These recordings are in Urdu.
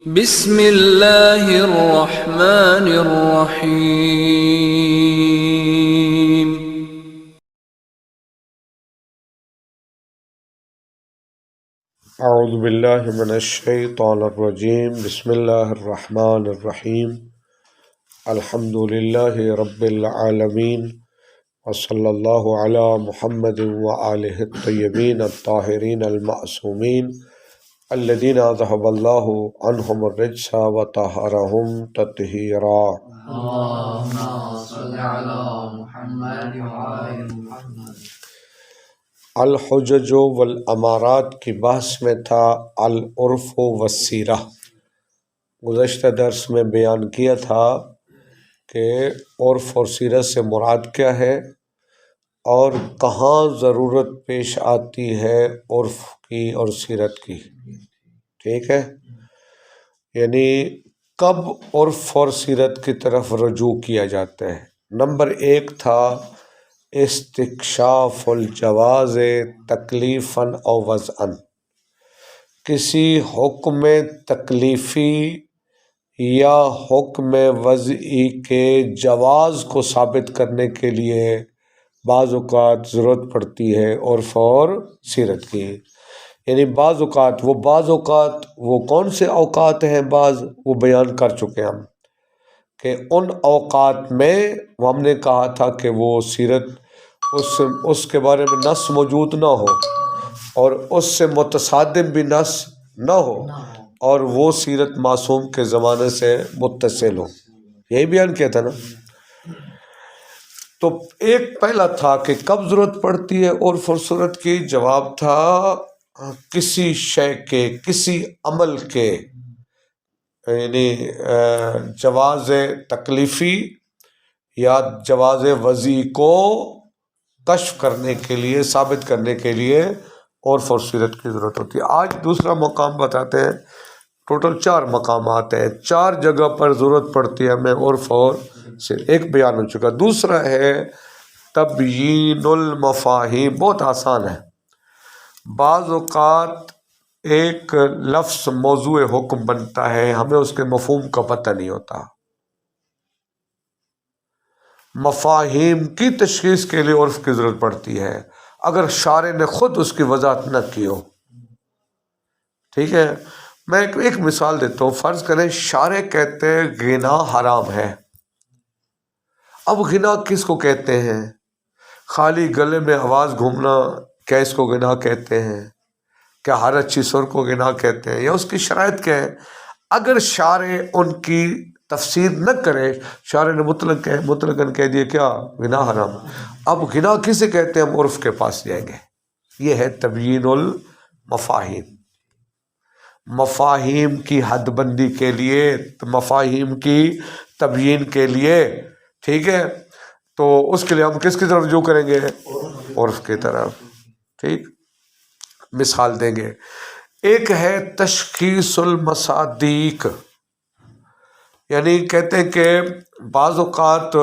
بسم اللہ الرحمن الرحیم۔ اعوذ باللہ من الشیطان الرجیم، بسم اللہ الرحمن الرحیم، الحمد للہ رب العالمین، وصلی اللہ علی محمد وآلہ الطیبین الطاہرین المعصومین الذین ذہب اللہ عنہم الرجس وطہرہم تطہیرا۔ اللهم صل على محمد وعلى محمد۔ الحجج والامارات کی بحث میں تھا العرف والسیرہ۔ گزشتہ درس میں بیان کیا تھا کہ عرف اور سیرت سے مراد کیا ہے اور کہاں ضرورت پیش آتی ہے عرف کی اور سیرت کی، ٹھیک ہے، یعنی کب عرف اور سیرت کی طرف رجوع کیا جاتا ہے۔ نمبر ایک تھا استکشاف الجواز تکلیفاً او وضعاً، کسی حکم تکلیفی یا حکم وضعی کے جواز کو ثابت کرنے کے لیے بعض اوقات ضرورت پڑتی ہے عرف اور سیرت کی۔ یعنی بعض اوقات وہ کون سے اوقات ہیں، بعض وہ بیان کر چکے ہم کہ ان اوقات میں وہ ہم نے کہا تھا کہ وہ سیرت اس کے بارے میں نص موجود نہ ہو اور اس سے متصادم بھی نص نہ ہو اور وہ سیرت معصوم کے زمانے سے متصل ہو، یہی بیان کیا تھا نا۔ تو ایک پہلا تھا کہ کب ضرورت پڑتی ہے عرف اور سیرت کی، جواب تھا کسی شے کے، کسی عمل کے، یعنی جواز تکلیفی یا جواز وضعی کو کشف کرنے کے لیے، ثابت کرنے کے لیے عرف اور سیرت کی ضرورت ہوتی ہے۔ آج دوسرا مقام بتاتے ہیں، ٹوٹل 4 مقامات ہیں، 4 جگہ پر ضرورت پڑتی ہے ہمیں عرف اور سیرت۔ ایک بیان ہو چکا، دوسرا ہے تبیین المفاہیم، بہت آسان ہے۔ بعض اوقات ایک لفظ موضوع حکم بنتا ہے، ہمیں اس کے مفہوم کا پتہ نہیں ہوتا، مفاہیم کی تشخیص کے لیے عرف کی ضرورت پڑتی ہے اگر شارع نے خود اس کی وضاحت نہ کی ہو، ٹھیک ہے۔ میں ایک مثال دیتا ہوں، فرض کریں شارع کہتے ہیں غنا حرام ہے۔ اب غنا کس کو کہتے ہیں؟ خالی گلے میں آواز گھومنا، کیا اس کو غنا کہتے ہیں؟ کیا ہر اچھی سر کو غنا کہتے ہیں؟ یا اس کی شرائط کیا ہے؟ اگر شارع ان کی تفسیر نہ کرے، شارع نے مطلقاً کہہ دیا کیا غنا حرام، اب غنا کسے کہتے ہیں ہم عرف کے پاس جائیں گے۔ یہ ہے تبیین المفاہیم، مفاہیم کی حد بندی کے لیے، مفاہیم کی تبیین کے لیے، ٹھیک ہے۔ تو اس کے لیے ہم کس کی طرف رجوع کریں گے؟ عرف کی طرف، ٹھیک۔ مثال دیں گے، ایک ہے تشخیص المصادیق، یعنی کہتے ہیں کہ بعض اوقات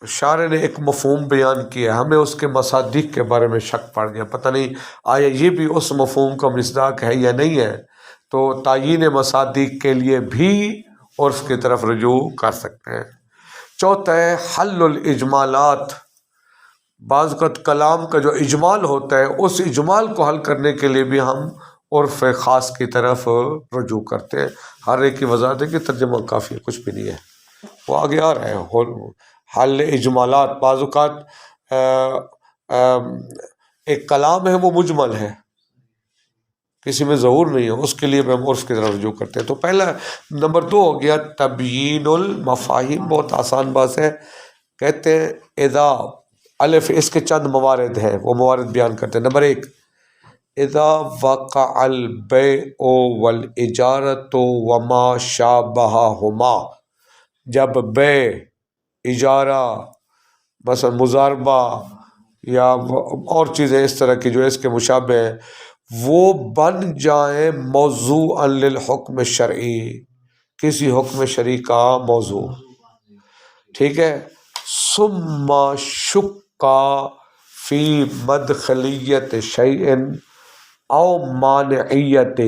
شارع نے ایک مفہوم بیان کیا، ہمیں اس کے مصادیق کے بارے میں شک پڑ گیا، پتہ نہیں آیا یہ بھی اس مفہوم کا مصداق ہے یا نہیں ہے، تو تعیین مصادیق کے لیے بھی عرف کی طرف رجوع کر سکتے ہیں۔ چوتھا ہے حل الاجمالات، بعض اوقات کلام کا جو اجمال ہوتا ہے اس اجمال کو حل کرنے کے لیے بھی ہم عرف خاص کی طرف رجوع کرتے ہیں۔ ہر ایک کی وضاحت ہے کہ ترجمہ کافی ہے، کچھ بھی نہیں ہے، وہ آگے آ رہا ہے۔ حل اجمالات، بعض اوقات ایک کلام ہے وہ مجمل ہے، کسی میں ظہور نہیں ہے، اس کے لیے بھی ہم عرف کی طرف رجوع کرتے ہیں۔ تو پہلا نمبر 2 ہو گیا تبیین المفاہیم، بہت آسان بات ہے۔ کہتے ہیں اذا الف، اس کے چند موارد ہیں، وہ موارد بیان کرتے ہیں۔ نمبر 1، اذا وقع البیع والاجارۃ وما شابہہما، جب بیع، اجارہ، مثلا مضاربہ یا اور چیزیں اس طرح کی جو اس کے مشابہ ہیں، وہ بن جائیں موضوعا للحکم شرعی، کسی حکم شرعی کا موضوع، ٹھیک ہے۔ ثم شکا فی مدخلیت شیء او مانعیتہ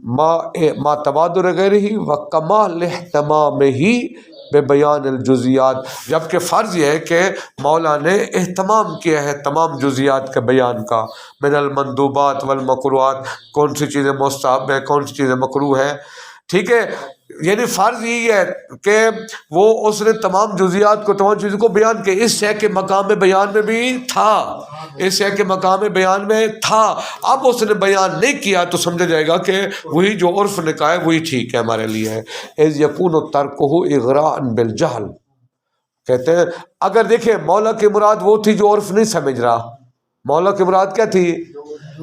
ما تبادر غیرہی و کمال اہتمام ہی بے بیان الجزیات، جبکہ فرض یہ ہے کہ مولا نے اہتمام کیا ہے تمام جزیات کے بیان کا، من المندوبات والمکروہات، کون سی چیزیں مستحب ہیں، کون سی چیزیں مکروہ ہیں، ٹھیک ہے. یعنی فرض یہی ہے کہ وہ اس نے تمام جزیات کو، تمام چیزوں کو بیان کیا. اس شے کے مقام بیان میں بھی تھا، اس شے کے مقام بیان میں تھا. اب اس نے بیان نہیں کیا تو سمجھا جائے گا کہ وہی جو عرف نے کہا ہے وہی ٹھیک ہے ہمارے لیے ہے. اذ یکون ترکہ اغراء بالجہل، کہتے ہیں اگر دیکھیں مولا کی مراد وہ تھی جو عرف نہیں سمجھ رہا. مولا کی مراد کیا تھی؟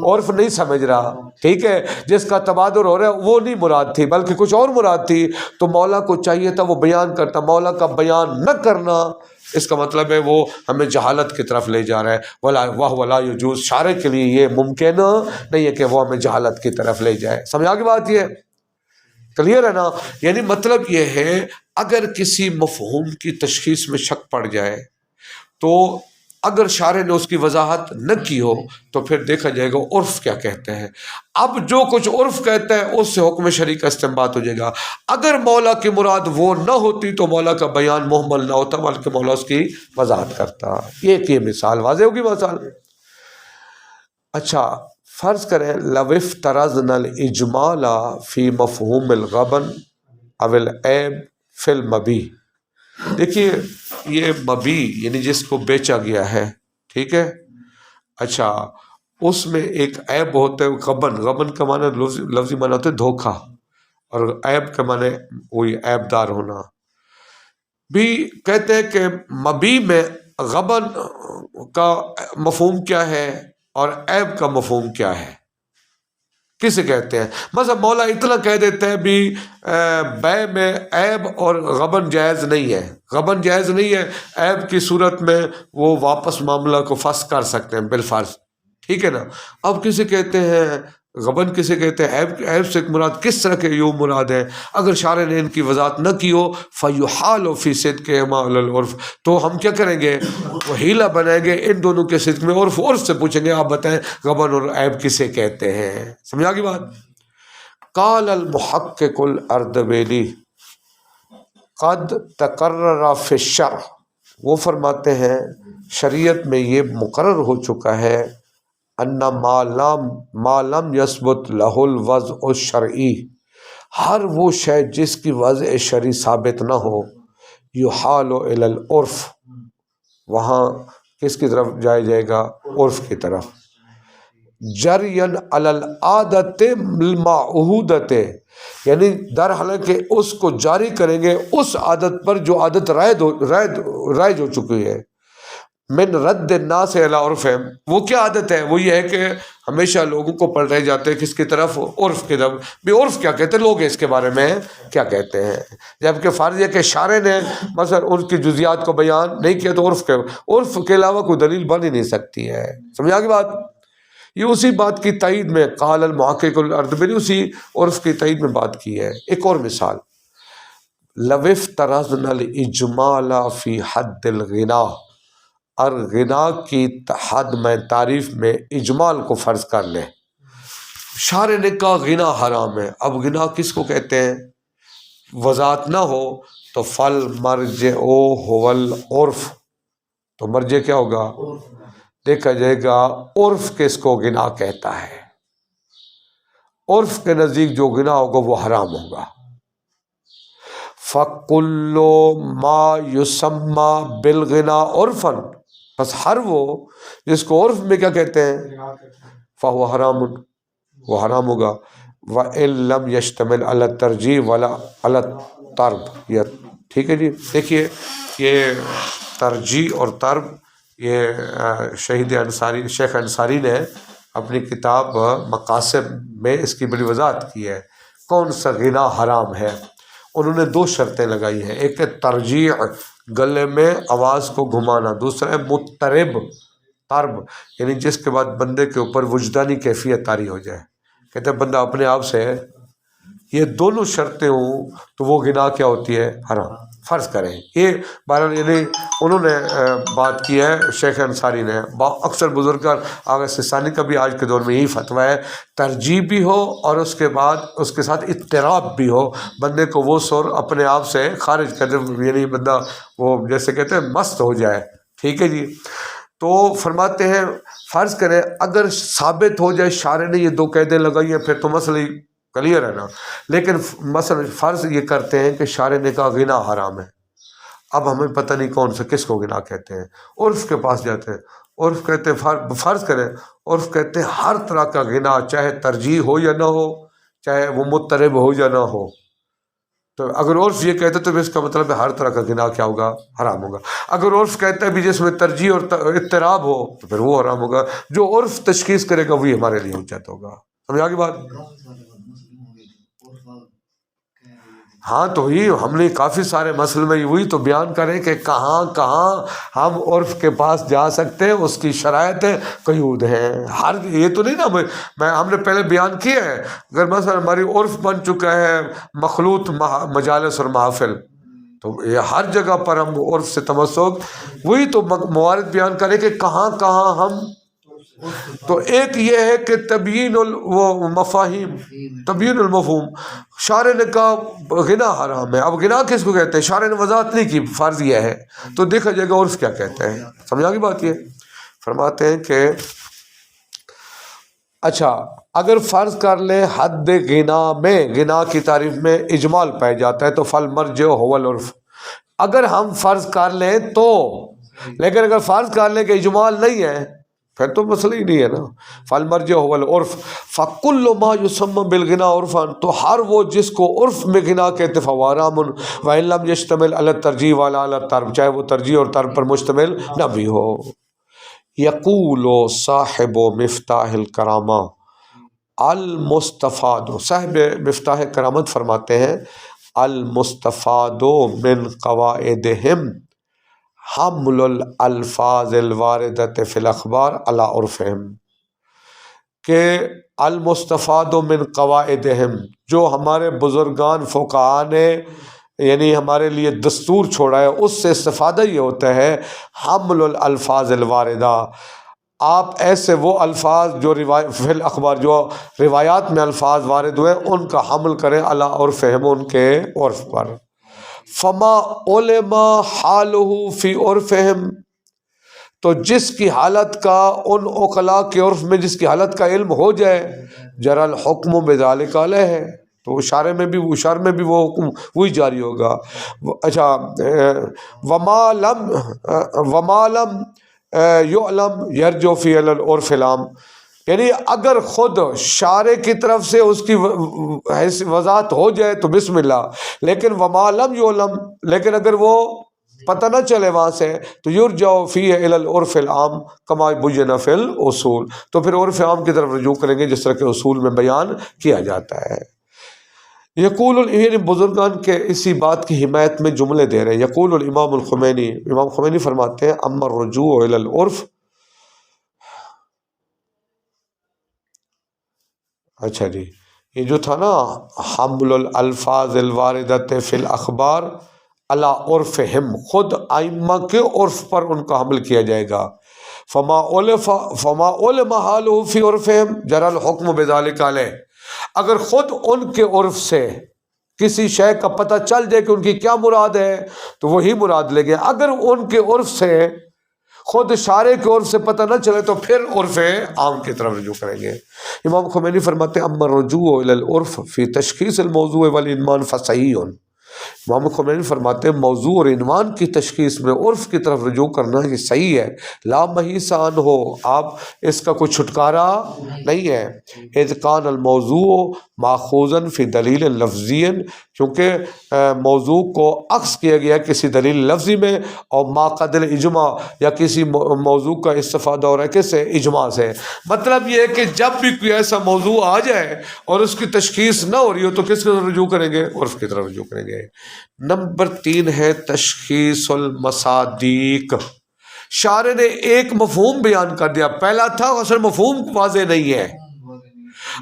عرف نہیں سمجھ رہا، ٹھیک ہے. جس کا تبادر ہو رہا ہے وہ نہیں مراد تھی بلکہ کچھ اور مراد تھی، تو مولا کو چاہیے تھا وہ بیان کرتا. مولا کا بیان نہ کرنا اس کا مطلب ہے وہ ہمیں جہالت کی طرف لے جا رہا ہے. ولا یجوز، شارع کے لیے یہ ممکن نہیں ہے کہ وہ ہمیں جہالت کی طرف لے جائے. سمجھا کی بات؟ یہ کلیئر ہے نا؟ یعنی مطلب یہ ہے اگر کسی مفہوم کی تشخیص میں شک پڑ جائے تو اگر شارع نے اس کی وضاحت نہ کی ہو تو پھر دیکھا جائے گا عرف کیا کہتے ہیں. اب جو کچھ عرف کہتا ہے اس سے حکم شرعی کا استنباط ہو جائے گا. اگر مولا کی مراد وہ نہ ہوتی تو مولا کا بیان محمل نہ ہوتا بلکہ مولا اس کی وضاحت کرتا. یہ مثال واضح ہوگی مثال. اچھا فرض کریں لو افترضنا الاجمال فی مفہوم الغبن او العیب فی المبی. دیکھیے یہ مبی یعنی جس کو بیچا گیا ہے، ٹھیک ہے. اچھا اس میں ایک عیب ہوتا ہے غبن. غبن کا معنی لفظی معنی ہوتا ہے دھوکہ، اور عیب کا معنی وہی عیب دار ہونا. بھی کہتے ہیں کہ مبی میں غبن کا مفہوم کیا ہے اور عیب کا مفہوم کیا ہے، کسے کہتے ہیں. مثلا مولا اتنا کہہ دیتا ہے بھی بے میں عیب اور غبن جائز نہیں ہے. غبن جائز نہیں ہے، عیب کی صورت میں وہ واپس معاملہ کو فسخ کر سکتے ہیں بالفرض، ٹھیک ہے نا. اب کسے کہتے ہیں غبن، کسے کہتے ہیں عیب سے مراد کس طرح کے یوں مراد ہے. اگر شارع نے ان کی وضاحت نہ کی ہو فیحال فی صدقہما علی العرف، تو ہم کیا کریں گے؟ وہ ہیلا بنائیں گے ان دونوں کے صدق میں. عرف سے پوچھیں گے آپ بتائیں غبن اور عیب کسے کہتے ہیں. سمجھا کی بات؟ قال المحقق الاردبیلی قد تقرر فی الشرع، وہ فرماتے ہیں شریعت میں یہ مقرر ہو چکا ہے ان ما لم یثبت لہ الوضع الشرعی، ہر وہ شے جس کی وضع شرعی ثابت نہ ہو، یحال الی العرف، وہاں کس کی طرف جایا جائے گا؟ عرف کی طرف. جرین علی العادت المعہودۃ، یعنی در حالانکہ اس کو جاری کریں گے اس عادت پر جو عادت رائج ہو چکی ہے. من رد الناس الی عرفہم، وہ کیا عادت ہے؟ وہ یہ ہے کہ ہمیشہ لوگوں کو پلٹے جاتے ہیں کس کی طرف؟ عرف کی طرف. بھی عرف کیا کہتے ہیں، لوگ اس کے بارے میں کیا کہتے ہیں. جبکہ فرض یہ کہ شارع نے مثلا ان کی جزیات کو بیان نہیں کیا تو عرف کے علاوہ کوئی دلیل بن ہی نہیں سکتی ہے. سمجھا کی بات؟ یہ اسی بات کی تائید میں قال المحقق الاردبیلی اسی عرف کی تائید میں بات کی ہے. ایک اور مثال، لو افترضنا الاجمال فی حد الغنا، اور غنا کی حد میں تعریف میں اجمال کو فرض کر لیں. شارع نے کہا غنا حرام ہے. اب غنا کس کو کہتے ہیں؟ وضاحت نہ ہو تو فل مرجع هو العرف، تو مرجع کیا ہوگا؟ دیکھا جائے گا عرف کس کو غنا کہتا ہے. عرف کے نزدیک جو غنا ہوگا وہ حرام ہوگا. فَكُلُّ مَا يُسَمَّى بِالْغِنَى عُرْفًا، بس ہر وہ جس کو عرف میں کیا کہتے ہیں فَهُوَ حَرَامٌ، وہ حرام ہوگا. وَإِن لَمْ يَشْتَمِلْ عَلَى التَّرْجِيحِ وَلَا عَلَى الطَّرْبِ. ٹھیک ہے جی. دیکھیے یہ ترجیح اور طرب یہ شیخ انصاری نے اپنی کتاب مقاصد میں اس کی بڑی وضاحت کی ہے. کون سا غنا حرام ہے؟ انہوں نے 2 شرطیں لگائی ہیں. ایک ہے ترجیح، گلے میں آواز کو گھمانا. دوسرا ہے مضطرب، طرب، یعنی جس کے بعد بندے کے اوپر وجدانی کیفیت طاری ہو جائے. کہتے ہیں بندہ اپنے آپ سے یہ دونوں شرطیں ہوں تو وہ غنا کیا ہوتی ہے؟ حرام. فرض کریں. یہ بہرحال یعنی انہوں نے بات کی ہے شیخ انصاری نے. اکثر بزرگان آغا سستانی کا بھی آج کے دور میں یہی فتویٰ ہے، ترجیح بھی ہو اور اس کے بعد اس کے ساتھ اضطراب بھی ہو، بندے کو وہ سر اپنے آپ سے خارج کر دے، یعنی بندہ وہ جیسے کہتے ہیں مست ہو جائے. ٹھیک ہے جی. تو فرماتے ہیں فرض کریں اگر ثابت ہو جائے شارع نے یہ دو قیدیں لگائی ہیں پھر تو مسئلہ کلیئر ہے نا. لیکن مثلا فرض یہ کرتے ہیں کہ شارع نے کہا غنا حرام ہے، اب ہمیں پتہ نہیں کون سے کس کو غنا کہتے ہیں. عرف کے پاس جاتے ہیں، عرف کہتے ہیں فرض کریں عرف کہتے ہیں ہر طرح کا غنا، چاہے ترجیح ہو یا نہ ہو، چاہے وہ مضطرب ہو یا نہ ہو. تو اگر عرف یہ کہتے تو اس کا مطلب ہے ہر طرح کا غنا کیا ہوگا؟ حرام ہوگا. اگر عرف کہتا ہے بھی جس میں ترجیح اور اضطراب ہو تو پھر وہ حرام ہوگا. جو عرف تشخیص کرے گا وہی ہمارے لیے حجت ہوگا. سمجھا کی بات؟ ہاں تو یہ ہم نے کافی سارے مسئلے میں وہی تو بیان کریں کہ کہاں کہاں ہم عرف کے پاس جا سکتے ہیں، اس کی شرائط قیود ہیں. ہر یہ تو نہیں نا ہم نے پہلے بیان کیا ہے. اگر مثلا ہماری عرف بن چکا ہے مخلوط مجالس اور محافل، تو یہ ہر جگہ پر ہم عرف سے تمسک وہی تو موارد بیان کریں کہ کہاں کہاں ہم. تو ایک یہ ہے کہ تبیین المفاہیم، تبیین المفہوم. شارع نے کہا غنا حرام ہے، اب غنا کس کو کہتے ہیں؟ شارع نے وضاحت نہیں کی، فرض یہ ہے تو دیکھا جائے گا عرف کیا کہتے ہیں. سمجھا کی بات؟ یہ فرماتے ہیں کہ اچھا اگر فرض کر لیں حد غنا میں، غنا کی تعریف میں اجمال پایا جاتا ہے تو فالمرجع هو العرف. اگر ہم فرض کر لیں تو، لیکن اگر فرض کر لیں کہ اجمال نہیں ہے پھر تو مسئلہ ہی نہیں ہے نا. فالمرجع هو العرف فکل ما یسمى بالغنا عرفا، تو ہر وہ جس کو عرف میں غنا کہتے ہیں فهو حرام وان لم یشتمل علی الترجیح ولا علی الطرب، چاہے وہ ترجیح اور طرب پر مشتمل نہ بھی ہو. یقول صاحب مفتاح الکرامہ المستفاد، صاحب مفتاح کرامت فرماتے ہیں المستفاد من قواعدہم حمل الالفاظ الواردۃ فی الاخبار علی عرفہم، کہ المستفاد من قواعدہم، جو ہمارے بزرگان فقہاء نے یعنی ہمارے لیے دستور چھوڑا ہے اس سے استفادہ یہ ہوتا ہے حمل الالفاظ الواردہ. آپ ایسے وہ الفاظ جو فی الاخبار جو روایات میں الفاظ وارد ہوئے ان کا حمل کریں علی عرفہم، ان کے عرف پر. فما علم حالہ فی عرفہم، تو جس کی حالت کا ان عقلاء کے عرف میں جس کی حالت کا علم ہو جائے جرى الحکم بذلک علیہ، تو اشارے میں بھی وہ حکم وہی جاری ہوگا. اچھا وما لم یعلم یرجع فی العرف العام، یعنی اگر خود شارع کی طرف سے اس کی وضاحت ہو جائے تو بسم اللہ، لیکن وما لم یعلم، لیکن اگر وہ پتہ نہ چلے وہاں سے تو یرجع فیہ الی العرف العام کما بین فی الاصول، تو پھر عرف عام کی طرف رجوع کریں گے جس طرح کے اصول میں بیان کیا جاتا ہے. یقول یعنی بزرگان کے اسی بات کی حمایت میں جملے دے رہے ہیں. یقول الامام الخمینی، امام خمینی فرماتے ہیں اما الرجوع الی العرف، اچھا جی یہ جو تھا نا حمل الالفاظ الواردۃ فی الاخبار علی عرفہم، خود ائمہ کے عرف پر ان کا حمل کیا جائے گا. فما علم حالہ فی عرفہم جرى الحکم بذلک علیہ، اگر خود ان کے عرف سے کسی شے کا پتہ چل جائے کہ ان کی کیا مراد ہے تو وہی مراد لے گئے. اگر ان کے عرف سے خود شارع کے عرف سے پتہ نہ چلے تو پھر عرف عام کی طرف رجوع کریں گے. امام خمینی فرماتے ہیں اما الرجوع الی العرف فی تشخیص الموضوع والعنوان فصحیح. امام خمینی فرماتے ہیں موضوع اور عنوان کی تشخیص میں عرف کی طرف رجوع کرنا یہ صحیح ہے. لا محیص عنہ ہو، آپ اس کا کوئی چھٹکارا نہیں ہے. اذ کان الموضوع ماخوذا فی دلیل لفظی، کیونکہ موضوع کو عکس کیا گیا کسی دلیل لفظی میں، اور ما قدر اجماع، یا کسی موضوع کا استفادہ ہو رہا ہے کس سے؟ اجماع سے. مطلب یہ ہے کہ جب بھی کوئی ایسا موضوع آ جائے اور اس کی تشخیص نہ ہو رہی ہو تو کس کی طرف رجوع کریں گے؟ عرف کی طرف رجوع کریں گے. نمبر 3 ہے تشخیص المصادیق. شارع نے ایک مفہوم بیان کر دیا، پہلا تھا اصل مفہوم واضح نہیں ہے.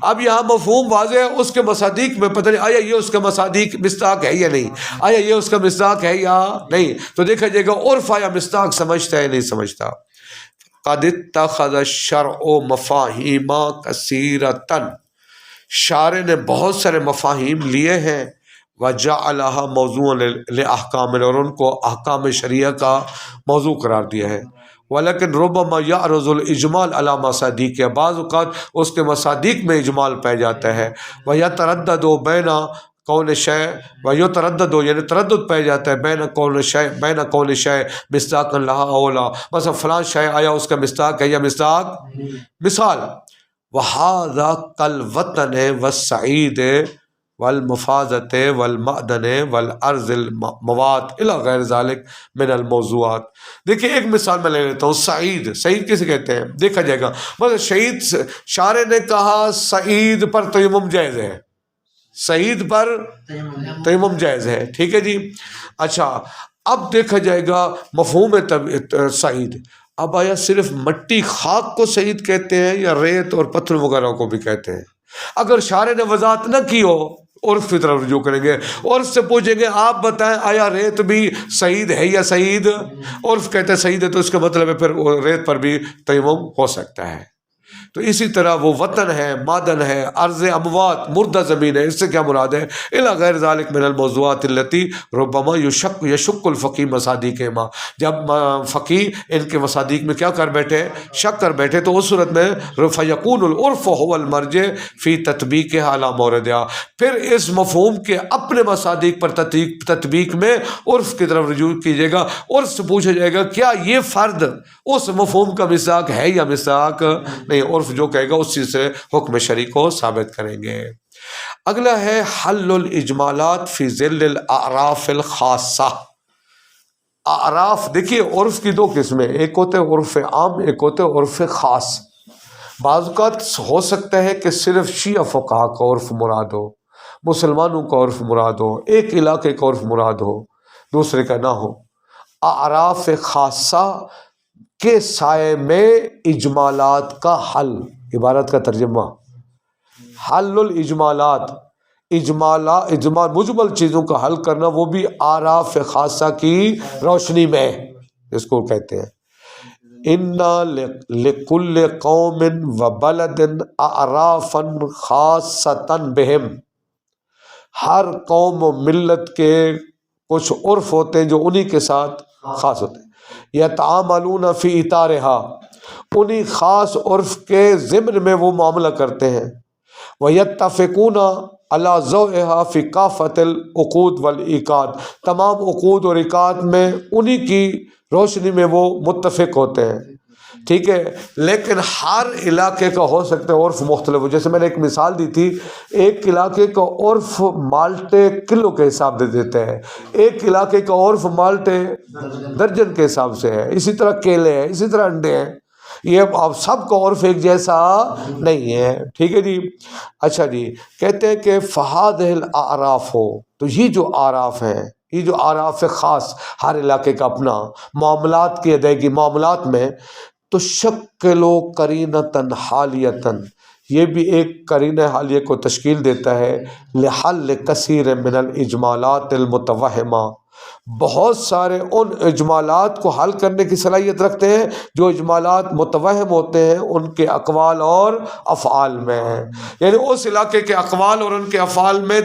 اب یہاں مفہوم واضح ہے، اس کے مصادیق میں پتہ نہیں آیا یہ اس کا مصادیق مصداق ہے یا نہیں، آیا یہ اس کا مصداق ہے یا نہیں، تو دیکھا جائے گا عرف آیا مصداق سمجھتا ہے نہیں سمجھتا۔ قد اتخذ الشرع مفاہیم کثیرۃ، شارع نے بہت سارے مفاہیم لیے ہیں، وجعلها موضوعا لاحکام، اور ان کو احکام شریعہ کا موضوع قرار دیا ہے۔ ولیکن ربما یعرض الاجمال علی مصادیق، بعض اوقات اس کے مصادیق میں اجمال پایا جاتا ہے، ویتردد بین کون شے، ویتردد یعنی تردد پایا جاتا ہے بین کون شے مصداقا لها اولا، مثلا فلاں شے آیا اس کا مصداق ہے یا مصداق، مثال وہذا کالوطن والسعید والمفازت والمعدن والارض الموات الی غیر ذلک من الموضوعات۔ دیکھیں ایک مثال میں لے لیتا ہوں، سعید، سعید کسے کہتے ہیں دیکھا جائے گا، مگر شہید شارع نے کہا سعید پر تیمم جائز ہے، سعید پر تیمم جائز ہے، ٹھیک ہے جی۔ اچھا اب دیکھا جائے گا مفہوم سعید، اب آیا صرف مٹی خاک کو سعید کہتے ہیں یا ریت اور پتھر وغیرہ کو بھی کہتے ہیں؟ اگر شارع نے وضاحت نہ کی ہو عرف کی طرف رجوع کریں گے، عرف سے پوچھیں گے آپ بتائیں آیا ریت بھی سعید ہے یا سعید، عرف کہتے ہیں سعید ہے تو اس کا مطلب ہے پھر ریت پر بھی تیمم ہو سکتا ہے۔ تو اسی طرح وہ وطن ہے، معدن ہے، ارض اموات مردہ زمین ہے، اس سے کیا مراد ہے، الی غیر ذلک من الموضوعات التي ربما یشک الفقی مصادیقہما، جب فقی ان کے مصادیق میں کیا کر بیٹھے، شک کر بیٹھے، تو اس صورت میں فیکون العرف هو المرجع فی تطبیقها علی موردها، پھر اس مفہوم کے اپنے مصادیق پر تطبیق میں عرف کی طرف رجوع کیجیے گا، عرف سے پوچھا جائے گا کیا یہ فرد اس مفہوم کا مصداق ہے یا مصداق نہیں، عرف جو کہے گا اس چیز سے حکم شرعی کو ثابت کریں گے۔ اگلا ہے حل الاجمالات فی ظل الاعراف الخاصہ۔ اعراف دیکھیے عرف کی دو قسمیں، ایک ہوتے عرف عام، ایک ہوتے عرف خاص۔ بعض اوقات ہو سکتا ہے کہ صرف شیعہ فقہا کا عرف مراد ہو، مسلمانوں کا عرف مراد ہو، ایک علاقے کا عرف مراد ہو، دوسرے کا نہ ہو۔ اعراف خاصہ کے سائے میں اجمالات کا حل، عبارت کا ترجمہ حل الاجمالات، اجمال مجمل چیزوں کا حل کرنا، وہ بھی اعراف خاصہ کی روشنی میں، اس کو کہتے ہیں انا لکل قوم وبلد اعرافا خاصۃ بہم، ہر قوم و ملت کے کچھ عرف ہوتے ہیں جو انہی کے ساتھ خاص ہوتے ہیں، یتعاملون فی اطارہا، انہی خاص عرف کے ضمن میں وہ معاملہ کرتے ہیں، ویتفقون علی ضوئہا فی کافۃ العقود والعقاد، تمام عقود اور عقاد میں انہی کی روشنی میں وہ متفق ہوتے ہیں، ٹھیک ہے۔ لیکن ہر علاقے کا ہو سکتا ہے عرف مختلف ہو، جیسے میں نے ایک مثال دی تھی، ایک علاقے کا عرف مالٹے کلو کے حساب سے دیتے ہیں، ایک علاقے کا عرف مالٹے درجن کے حساب سے ہے، اسی طرح کیلے ہیں، اسی طرح انڈے ہیں، یہ اب سب کا عرف ایک جیسا نہیں ہے، ٹھیک ہے جی۔ اچھا جی، کہتے ہیں کہ فہذہ الاعراف ہو، تو یہ جو اعراف ہیں، یہ جو اعراف خاص ہر علاقے کا اپنا معاملات کی ادائیگی، معاملات میں تو شکل و قرینتاً حالیتاً، یہ بھی ایک قرینہ حالیہ کو تشکیل دیتا ہے، لحل کثیر من الاجمالات المتوہمہ، بہت سارے ان اجمالات کو حل کرنے کی صلاحیت رکھتے ہیں جو اجمالات متوہم ہوتے ہیں ان کے اقوال اور افعال میں، یعنی اس علاقے کے اقوال اور ان کے افعال میں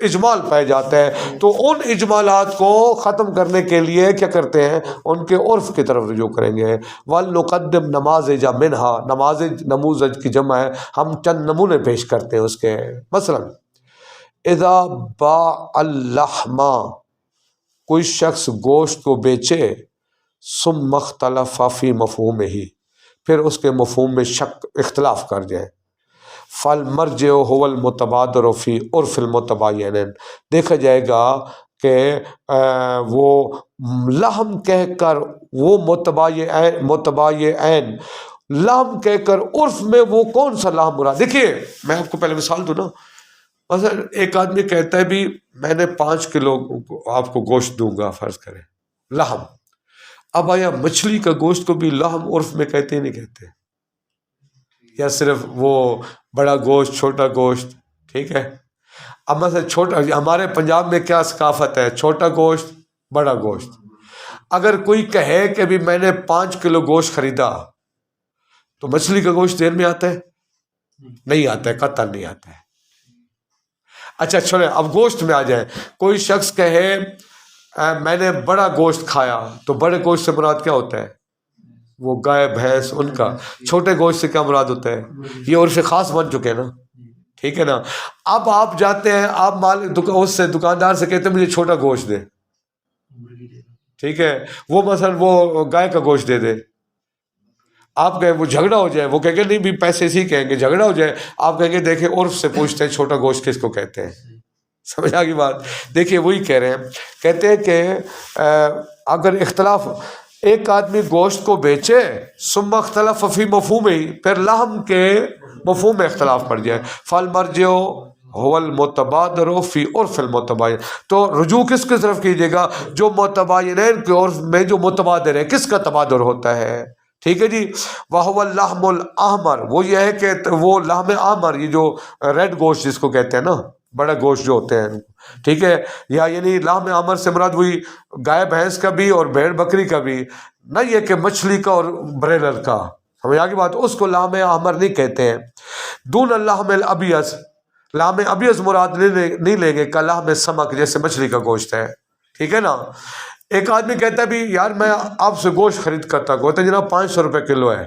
اجمال پائے جاتا ہے، تو ان اجمالات کو ختم کرنے کے لیے کیا کرتے ہیں، ان کے عرف کی طرف رجوع کریں گے۔ وَلْنُقَدِّمْ نَمَاذِجَ مِنْهَا، نماذج نموذج کی جمع ہے، ہم چند نمونے پیش کرتے ہیں اس کے، مثلا اذا باع اللحم، کوئی شخص گوشت کو بیچے، ثم اختلف فی مفہومہ، پھر اس کے مفہوم میں شک اختلاف کر جائے، فالمرجع هو المتبادر فی عرف المتباین، دیکھا جائے گا کہ وہ لحم کہہ کر وہ متباین لحم کہہ کر عرف میں وہ کون سا لحم مراد۔ دیکھیے میں آپ کو پہلے مثال دوں نا، مثلا ایک آدمی کہتا ہے بھی میں نے 5 کلو آپ کو گوشت دوں گا، فرض کریں لحم، اب آیا مچھلی کا گوشت کو بھی لحم عرف میں کہتے ہی نہیں کہتے، یا صرف وہ بڑا گوشت چھوٹا گوشت، ٹھیک ہے. اب مثلا چھوٹا، ہمارے پنجاب میں کیا ثقافت ہے، چھوٹا گوشت بڑا گوشت. اگر کوئی کہے کہ بھی میں نے 5 کلو گوشت خریدا تو مچھلی کا گوشت ذہن میں آتا ہے؟ نہیں آتا ہے، قطعاً نہیں آتا ہے. اچھا چھوڑیں، اب گوشت میں آ جائیں. کوئی شخص کہے میں نے بڑا گوشت کھایا، تو بڑے گوشت سے مراد کیا ہوتا ہے؟ وہ گائے بھینس ان کا. چھوٹے گوشت سے کیا مراد ہوتا ہے؟ یہ عرف خاص بن چکے ہیں نا، ٹھیک ہے نا. اب آپ جاتے ہیں، آپ اس سے دکاندار سے کہتے ہیں مجھے چھوٹا گوشت دے، ٹھیک ہے. وہ مثلا وہ گائے کا گوشت دے دے. آپ کہیں وہ جھگڑا ہو جائے، وہ کہیں گے نہیں بھی پیسے اسی کہیں گے، جھگڑا ہو جائے. آپ کہیں گے دیکھیں عرف سے پوچھتے ہیں چھوٹا گوشت کس کو کہتے ہیں. سمجھ آ گئی بات؟ دیکھیے وہی کہہ رہے ہیں، کہتے ہیں کہ اگر اختلاف، ایک آدمی گوشت کو بیچے ثم اختلف فی مفہوم ہی، پھر لحم کے مفہوم میں اختلاف پڑ جائے، فالمرجع هو المتبادر فی عرف المتباین، تو رجوع کس کی طرف کیجیے گا؟ جو متباینین کے عرف میں جو متبادر ہے. کس کا تبادر ہوتا ہے؟ ٹھیک ہے جی. وَهُوَ اللَّحْمُ الْأَحْمَرُ، وہ یہ ہے کہ وہ لحم احمر، یہ جو ریڈ گوشت جس کو کہتے ہیں نا، بڑا گوشت جو ہوتے ہیں، ٹھیک ہے. یا یعنی لحم احمر سے مراد وہی گائے بھینس کا بھی اور بھیڑ بکری کا بھی، نہ یہ کہ مچھلی کا اور بریلر کا. سمجھ آگے بات؟ اس کو لحم احمر نہیں کہتے ہیں. دون اللحم الابیض، لحم ابیض مراد نہیں لیں گے، کا لحم سمک، جیسے مچھلی کا گوشت ہے، ٹھیک ہے نا. ایک آدمی کہتا ہے بھی یار میں آپ سے گوشت خرید کرتا، کہتا ہے جناب 500 روپے کلو ہے.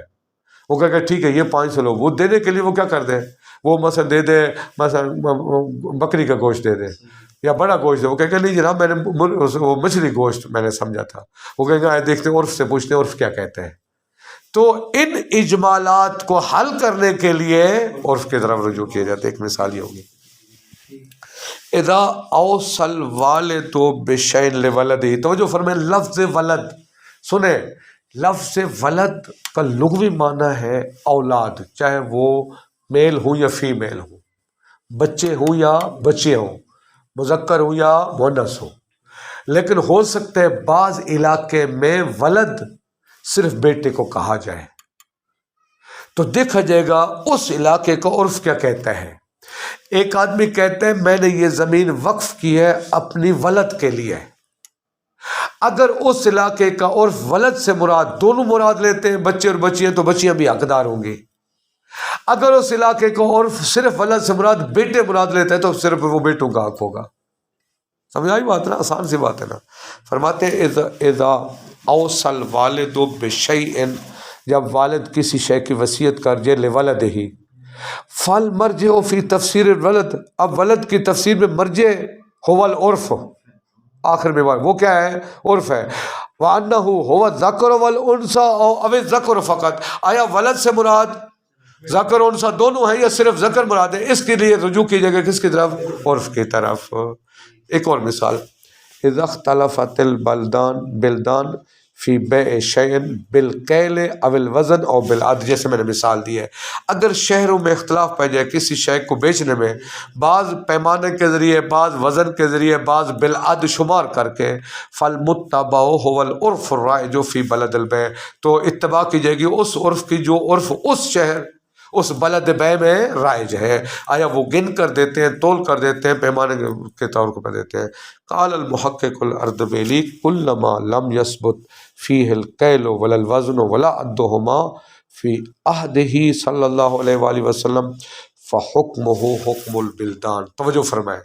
وہ کہے کہ ٹھیک ہے یہ 500 لو. وہ دینے کے لیے وہ کیا کر دے، وہ مثلا دے دے، مثلا بکری کا گوشت دے دے یا بڑا گوشت دے. وہ کہے کہ نہیں جناب میں نے وہ مچھلی گوشت میں نے سمجھا تھا. وہ کہے گا دیکھتے ہیں عرف سے پوچھتے ہیں عرف کیا کہتے ہیں. تو ان اجمالات کو حل کرنے کے لیے عرف کی طرف رجوع کیا جاتا ہے. ایک مثال یہ ہوگی، اذا اوصل والد بشیء لولدہ. توجہ فرمائیں، لفظ ولد سنیں، لفظ ولد کا لغوی معنی ہے اولاد، چاہے وہ میل ہوں یا فیمیل ہوں، بچے ہوں یا بچے ہوں، مذکر ہوں یا مؤنث ہوں. لیکن ہو سکتا ہے بعض علاقے میں ولد صرف بیٹے کو کہا جائے، تو دیکھا جائے گا اس علاقے کا عرف کیا کہتا ہے. ایک آدمی کہتا ہے میں نے یہ زمین وقف کی ہے اپنی ولد کے لیے. اگر اس علاقے کا عرف ولد سے مراد دونوں مراد لیتے ہیں، بچے اور بچیاں، تو بچیاں بھی حقدار ہوں گی. اگر اس علاقے کا عرف صرف ولد سے مراد بیٹے مراد لیتے ہیں تو صرف وہ بیٹوں کا حق ہوگا. سمجھ آئی بات نا؟ آسان سی بات ہے نا. فرماتے ہیں اذا اوصل والد بشیء، جب والد کسی شے کی وصیت کر جائے لولدہ، فالمرجع فی تفسیر الولد، اب ولد کی تفسیر میں مرجع هو العرف، آخر میں وہ کیا ہے؟ عرف ہے. وَأَنَّهُ هُوَ الذَّكَرُ وَالْأُنثَى أَوْ الذَّكَرُ فقط، آیا ولد سے مراد ذکر و انثیٰ دونوں ہیں یا صرف ذکر مراد ہے؟ اس کے لیے رجوع کی جگہ کس کی طرف؟ عرف کی طرف. ایک اور مثال، اذا اختلفت بلدان فی بیع شیء بالکیل او الوزن او بالعد، جیسے میں نے مثال دی ہے. اگر شہروں میں اختلاف پہ جائے کسی شے کو بیچنے میں، بعض پیمانے کے ذریعے، بعض وزن کے ذریعے، بعض بالعد شمار کر کے، فالمتبع هو العرف الرائج فی بلد البیع، تو اتباع کی جائے گی اس عرف کی جو عرف اس شہر، اس بلد بیع میں رائج ہے. آیا وہ گن کر دیتے ہیں، تول کر دیتے ہیں، پیمانے کے طور پر دیتے ہیں. قال المحقق الاردبیلی کلما لم یثبت فیہ الکیل ولا الوزن ولا عدہما فی عہدہ صلی اللہ علیہ وآلہ وسلم فحکمہ حکم البلدان. توجہ فرمائیں،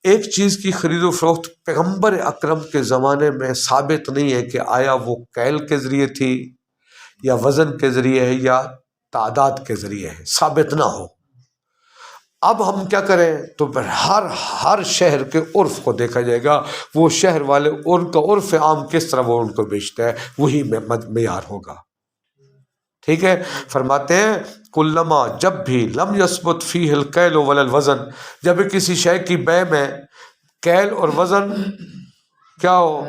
ایک چیز کی خرید و فروخت پیغمبر اکرم کے زمانے میں ثابت نہیں ہے کہ آیا وہ کیل کے ذریعے تھی یا وزن کے ذریعے ہے یا تعداد کے ذریعے ہے، ثابت نہ ہو. اب ہم کیا کریں؟ تو ہر شہر کے عرف کو دیکھا جائے گا، وہ شہر والے ان کا عرف عام کس طرح وہ ان کو بیچتا ہے، وہی معیار ہوگا. ٹھیک ہے. فرماتے ہیں کلما، جب بھی لم یثبت فیہ الکیل ولا الوزن، جب کسی شے کی بیع میں کیل اور وزن کیا ہو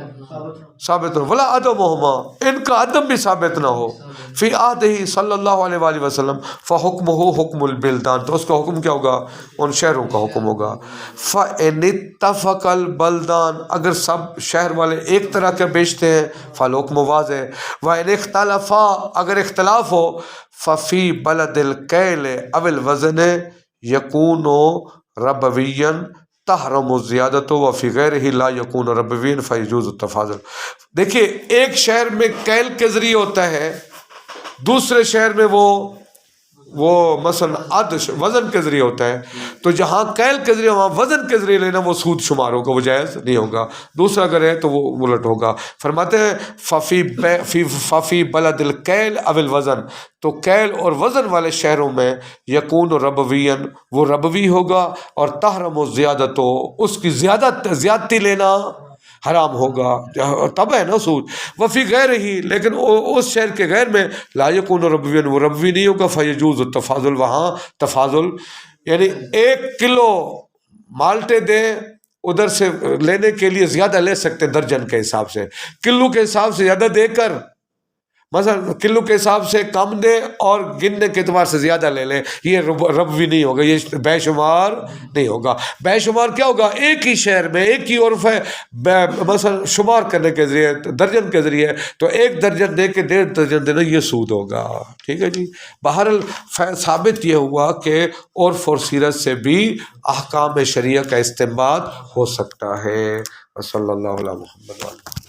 ثابت ہو، ولا عدمہما، ان کا عدم بھی ثابت نہ ہو، فی عہدہ صلی اللہ علیہ وآلہ وسلم فحکمہ حکم البلدان، تو اس کا حکم کیا ہوگا؟ ان شہروں کا حکم ہوگا۔ فإن اتفق البلدان، اگر سب شہر والے ایک طرح کے بیچتے ہیں فالحکم واضح، وإن اختلفا، اگر اختلاف ہو، ففی بلد الکیل او الوزن یکون ربویا تحرم الزیادت وفی غیرہ لا یکون ربویا فیجوز التفاضل۔ دیکھیے ایک شہر میں کیل کے ذریعے ہوتا ہے، دوسرے شہر میں وہ مثلا عد وزن کے ذریعے ہوتا ہے، تو جہاں کیل کے ذریعے وہاں وزن کے ذریعے لینا وہ سود شمار ہوگا، وہ جائز نہیں ہوگا۔ دوسرا اگر ہے تو وہ الٹ ہوگا۔ فرماتے ہیں ففی بلد الکیل او الوزن، تو کیل اور وزن والے شہروں میں یکون ربوین، وہ ربوی ہوگا، اور تحرم و زیادت، اس کی زیادتی لینا حرام ہوگا، تب ہے نا سود۔ وفی غیر ہی، لیکن اس شہر کے غیر میں لا یکون ربوین، وہ ربوی نہیں ہوگا، فیجوز التفاضل، وہاں تفاضل، یعنی 1 کلو مالٹے دیں ادھر سے لینے کے لیے زیادہ لے سکتے ہیں درجن کے حساب سے، کلو کے حساب سے زیادہ دے کر، مثلا کلو کے حساب سے کم دیں اور گننے کے اعتبار سے زیادہ لے لیں، یہ ربوی نہیں ہوگا، یہ بے شمار نہیں ہوگا۔ بے شمار کیا ہوگا؟ ایک ہی شہر میں ایک ہی عرف ہے، مثلا شمار کرنے کے ذریعے درجن کے ذریعے، تو 1 درجن دے کے 1.5 درجن دینا یہ سود ہوگا، ٹھیک ہے جی۔ بہرحال ثابت یہ ہوا کہ عرف اور سیرت سے بھی احکام شریعہ کا استنباط ہو سکتا ہے۔ صلی اللہ علیہ محمد۔